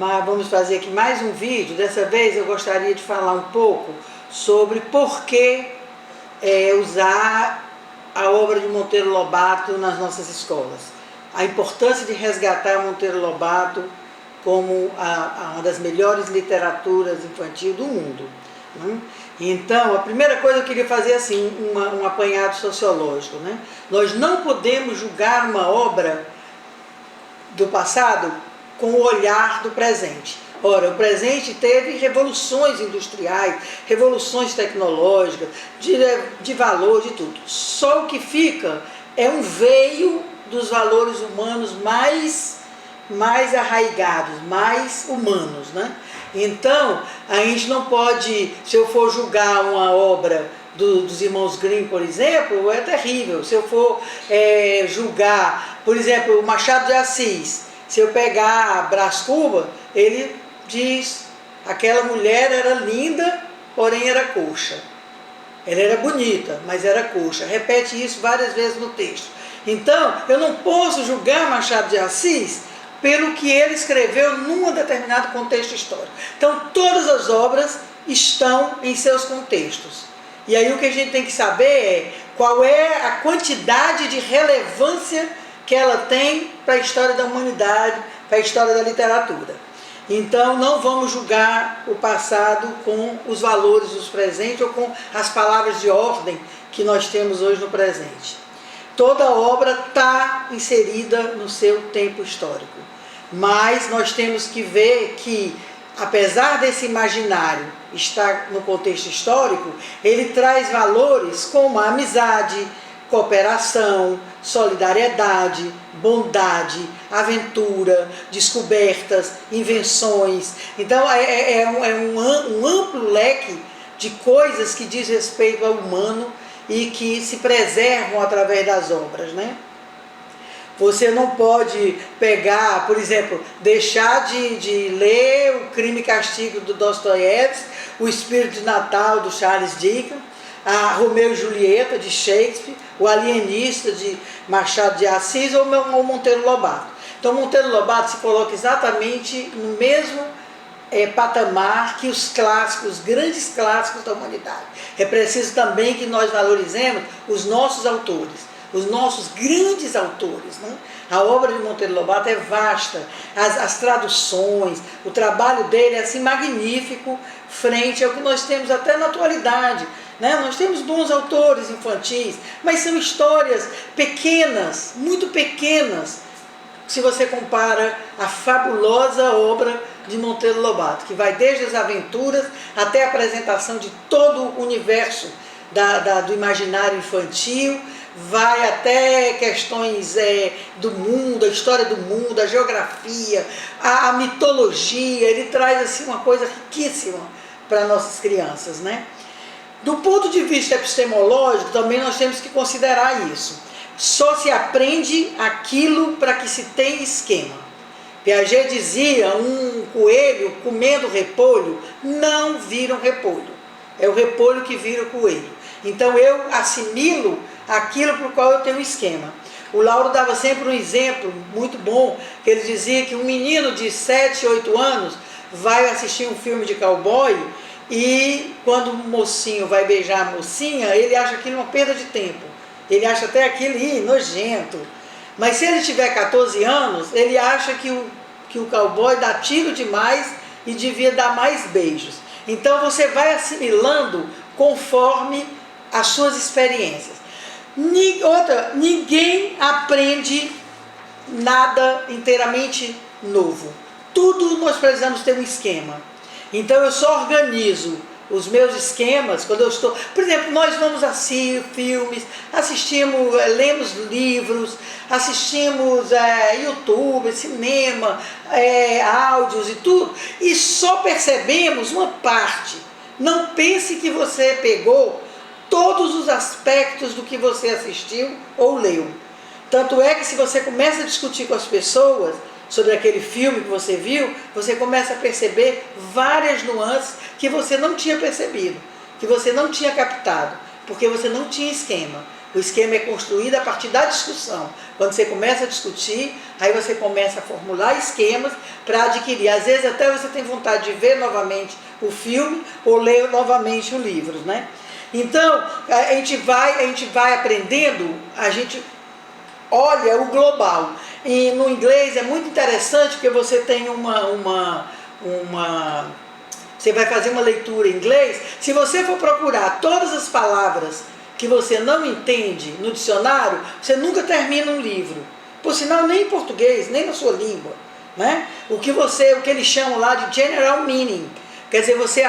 mas vamos fazer aqui mais um vídeo. Dessa vez eu gostaria de falar um pouco sobre por que usar a obra de Monteiro Lobato nas nossas escolas. A importância de resgatar Monteiro Lobato como uma das melhores literaturas infantis do mundo. Né? Então, a primeira coisa eu queria fazer assim, um apanhado sociológico. Né? Nós não podemos julgar uma obra do passado com o olhar do presente. Ora, o presente teve revoluções industriais, revoluções tecnológicas, de valor, de tudo. Só o que fica é um veio dos valores humanos mais arraigados, mais humanos, né? Então, a gente não pode, se eu for julgar uma obra dos irmãos Grimm, por exemplo, é terrível. Se eu for julgar, por exemplo, o Machado de Assis, se eu pegar Brás Cubas, ele diz, aquela mulher era linda, porém era coxa. Ela era bonita, mas era coxa. Repete isso várias vezes no texto. Então, eu não posso julgar Machado de Assis pelo que ele escreveu num determinado contexto histórico. Então, todas as obras estão em seus contextos. E aí o que a gente tem que saber é qual é a quantidade de relevância que ela tem para a história da humanidade, para a história da literatura. Então, não vamos julgar o passado com os valores dos presentes ou com as palavras de ordem que nós temos hoje no presente. Toda obra está inserida no seu tempo histórico. Mas nós temos que ver que, apesar desse imaginário estar no contexto histórico, ele traz valores como a amizade, cooperação, solidariedade, bondade, aventura, descobertas, invenções. Então é um amplo leque de coisas que diz respeito ao humano e que se preservam através das obras, né? Você não pode pegar, por exemplo, deixar de ler O Crime e Castigo do Dostoiévski, O Espírito de Natal do Charles Dickens, a Romeu e Julieta de Shakespeare, O Alienista de Machado de Assis ou Monteiro Lobato. Então Monteiro Lobato se coloca exatamente no mesmo patamar que os clássicos, os grandes clássicos da humanidade. É preciso também que nós valorizemos os nossos autores, os nossos grandes autores. Né? A obra de Monteiro Lobato é vasta, as traduções, o trabalho dele é assim magnífico frente ao que nós temos até na atualidade. Né? Nós temos bons autores infantis, mas são histórias pequenas, muito pequenas, se você compara a fabulosa obra de Monteiro Lobato, que vai desde as aventuras até a apresentação de todo o universo do imaginário infantil, vai até questões do mundo, a história do mundo, a geografia, a mitologia. Ele traz assim uma coisa riquíssima para nossas crianças, né? Do ponto de vista epistemológico, também nós temos que considerar isso. Só se aprende aquilo para que se tem esquema. Piaget dizia, um coelho comendo repolho não vira um repolho. É o repolho que vira o coelho. Então eu assimilo aquilo para o qual eu tenho esquema. O Lauro dava sempre um exemplo muito bom, que ele dizia que um menino de 7, 8 anos vai assistir um filme de cowboy e quando o mocinho vai beijar a mocinha, ele acha aquilo uma perda de tempo. Ele acha até aquilo nojento. Mas se ele tiver 14 anos, ele acha que o cowboy dá tiro demais e devia dar mais beijos. Então você vai assimilando conforme as suas experiências. Ninguém aprende nada inteiramente novo. Tudo nós precisamos ter um esquema. Então eu só organizo os meus esquemas quando eu estou... Por exemplo, nós vamos assistir filmes, lemos livros, assistimos YouTube, cinema, áudios e tudo, e só percebemos uma parte. Não pense que você pegou todos os aspectos do que você assistiu ou leu. Tanto é que se você começa a discutir com as pessoas sobre aquele filme que você viu, você começa a perceber várias nuances que você não tinha percebido, que você não tinha captado, porque você não tinha esquema. O esquema é construído a partir da discussão. Quando você começa a discutir, aí você começa a formular esquemas para adquirir. Às vezes até você tem vontade de ver novamente o filme ou ler novamente o livro, né? Então, a gente vai aprendendo, a gente olha o global. E no inglês é muito interessante porque você tem você vai fazer uma leitura em inglês. Se você for procurar todas as palavras que você não entende no dicionário, você nunca termina um livro. Por sinal, nem em português, nem na sua língua, né? O que eles chamam lá de general meaning. Quer dizer, você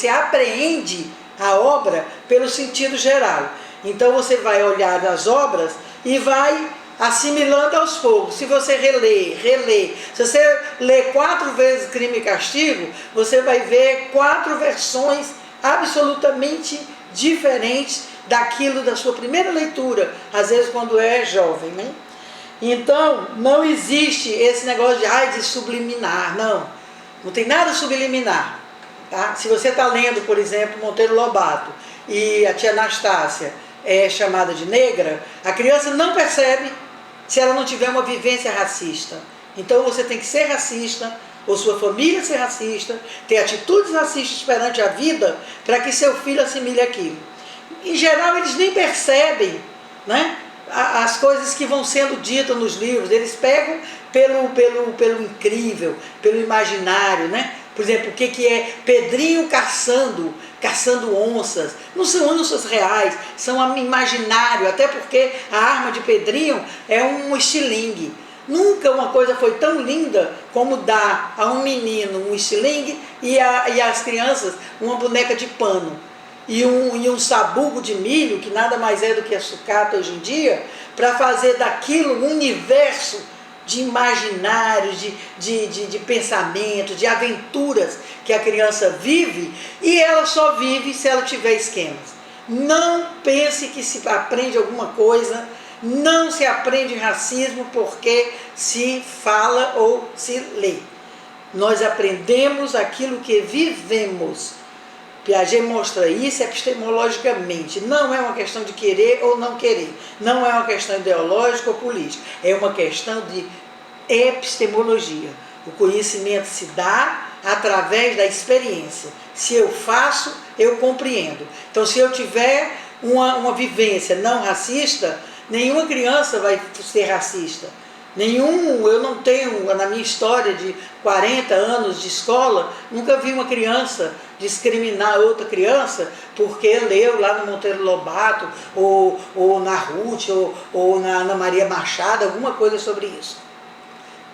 apreende a obra pelo sentido geral. Então você vai olhar as obras e vai assimilando aos poucos. Se você reler, se você ler 4 vezes Crime e Castigo, você vai ver 4 versões absolutamente diferentes daquilo da sua primeira leitura, às vezes quando é jovem, né? Então, não existe esse negócio de subliminar, não tem nada subliminar, tá? Se você está lendo, por exemplo, Monteiro Lobato e a tia Anastácia é chamada de negra, a criança não percebe se ela não tiver uma vivência racista. Então você tem que ser racista, ou sua família ser racista, ter atitudes racistas perante a vida, para que seu filho assimile aquilo. Em geral, eles nem percebem, né, as coisas que vão sendo ditas nos livros. Eles pegam pelo incrível, pelo imaginário, né? Por exemplo, o que é Pedrinho caçando onças? Não são onças reais, são imaginário, até porque a arma de Pedrinho é um estilingue. Nunca uma coisa foi tão linda como dar a um menino um estilingue e às crianças uma boneca de pano. E um sabugo de milho, que nada mais é do que a sucata hoje em dia, para fazer daquilo um universo de imaginários, de pensamentos, de aventuras que a criança vive, e ela só vive se ela tiver esquemas. Não pense que se aprende alguma coisa, não se aprende racismo porque se fala ou se lê. Nós aprendemos aquilo que vivemos. Piaget mostra isso epistemologicamente. Não é uma questão de querer ou não querer. Não é uma questão ideológica ou política. É uma questão de epistemologia. O conhecimento se dá através da experiência. Se eu faço, eu compreendo. Então, se eu tiver uma vivência não racista, nenhuma criança vai ser racista. Eu não tenho, na minha história de 40 anos de escola, nunca vi uma criança discriminar outra criança porque leu lá no Monteiro Lobato, ou na Ruth, ou na Ana Maria Machado, alguma coisa sobre isso.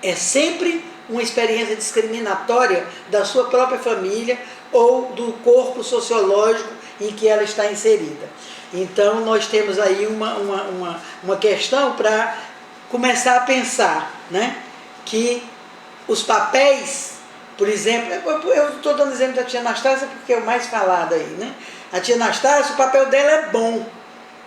É sempre uma experiência discriminatória da sua própria família ou do corpo sociológico em que ela está inserida. Então, nós temos aí uma questão para começar a pensar, né, que os papéis, por exemplo, eu estou dando exemplo da tia Anastácia porque é o mais falado aí, né? A tia Anastácia, o papel dela é bom.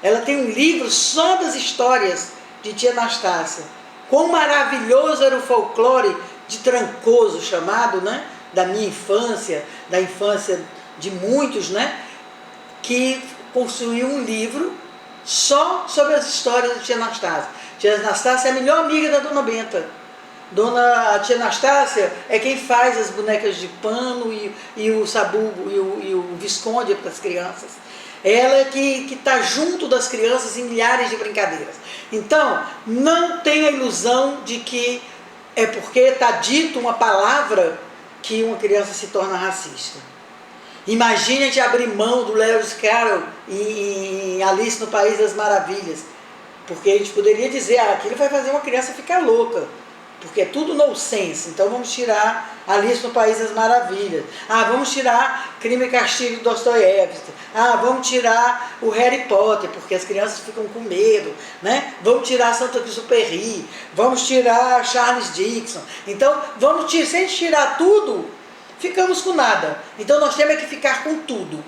Ela tem um livro só das histórias de tia Anastácia. Quão maravilhoso era o folclore de Trancoso, chamado, né, da minha infância, da infância de muitos, né, que construiu um livro só sobre as histórias de tia Anastácia. Tia Anastácia é a melhor amiga da Dona Benta. A tia Anastácia é quem faz as bonecas de pano e o sabugo e o Visconde para as crianças. Ela é que está junto das crianças em milhares de brincadeiras. Então, não tenha ilusão de que é porque está dito uma palavra que uma criança se torna racista. Imagine a gente abrir mão do Lewis Carroll em Alice no País das Maravilhas. Porque a gente poderia dizer, aquilo vai fazer uma criança ficar louca. Porque é tudo nonsense. Então vamos tirar Alice no País das Maravilhas. Vamos tirar Crime e Castigo de Dostoiévski. Vamos tirar o Harry Potter, porque as crianças ficam com medo, né? Vamos tirar Saint-Exupéry. Vamos tirar Charles Dickens. Então, se a gente tirar tudo, ficamos com nada. Então nós temos que ficar com tudo.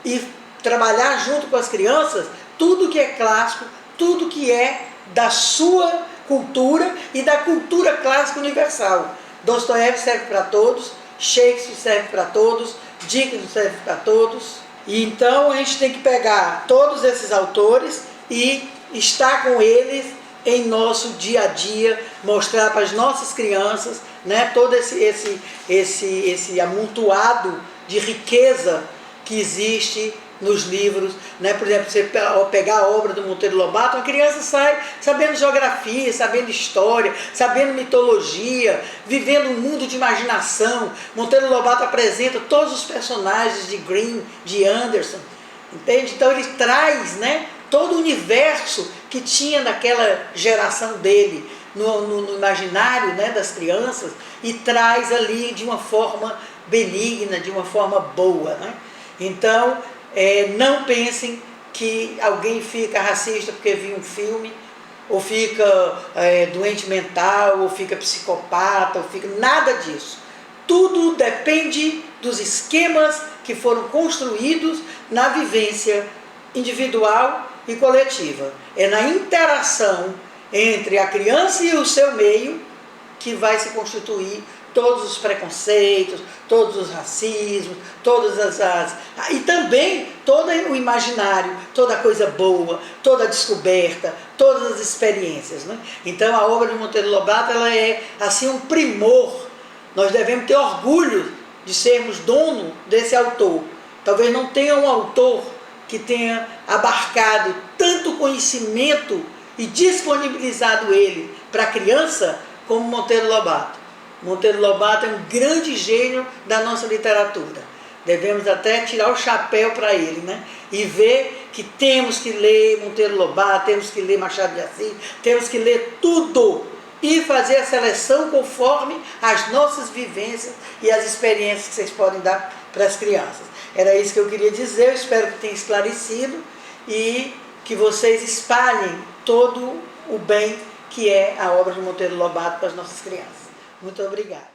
E trabalhar junto com as crianças tudo que é clássico, tudo que é da sua cultura e da cultura clássica universal. Dostoiévski serve para todos, Shakespeare serve para todos, Dickens serve para todos. E então a gente tem que pegar todos esses autores e estar com eles em nosso dia a dia, mostrar para as nossas crianças, né, todo esse amontoado de riqueza que existe nos livros, né? Por exemplo, você ao pegar a obra do Monteiro Lobato, uma criança sai sabendo geografia, sabendo história, sabendo mitologia, vivendo um mundo de imaginação. Monteiro Lobato apresenta todos os personagens de Grimm, de Anderson, entende? Então ele traz, né, todo o universo que tinha naquela geração dele no imaginário, né, das crianças, e traz ali de uma forma benigna, de uma forma boa, né? Então, não pensem que alguém fica racista porque viu um filme, ou fica doente mental, ou fica psicopata, ou fica nada disso. Tudo depende dos esquemas que foram construídos na vivência individual e coletiva. É na interação entre a criança e o seu meio que vai se constituir todos os preconceitos, todos os racismos, e também todo o imaginário, toda a coisa boa, toda a descoberta, todas as experiências, né? Então a obra de Monteiro Lobato, ela é assim um primor. Nós devemos ter orgulho de sermos dono desse autor. Talvez não tenha um autor que tenha abarcado tanto conhecimento e disponibilizado ele para a criança como Monteiro Lobato. Monteiro Lobato é um grande gênio da nossa literatura. Devemos até tirar o chapéu para ele, né? E ver que temos que ler Monteiro Lobato, temos que ler Machado de Assis, temos que ler tudo e fazer a seleção conforme as nossas vivências e as experiências que vocês podem dar para as crianças. Era isso que eu queria dizer, eu espero que tenha esclarecido e que vocês espalhem todo o bem que é a obra de Monteiro Lobato para as nossas crianças. Muito obrigada.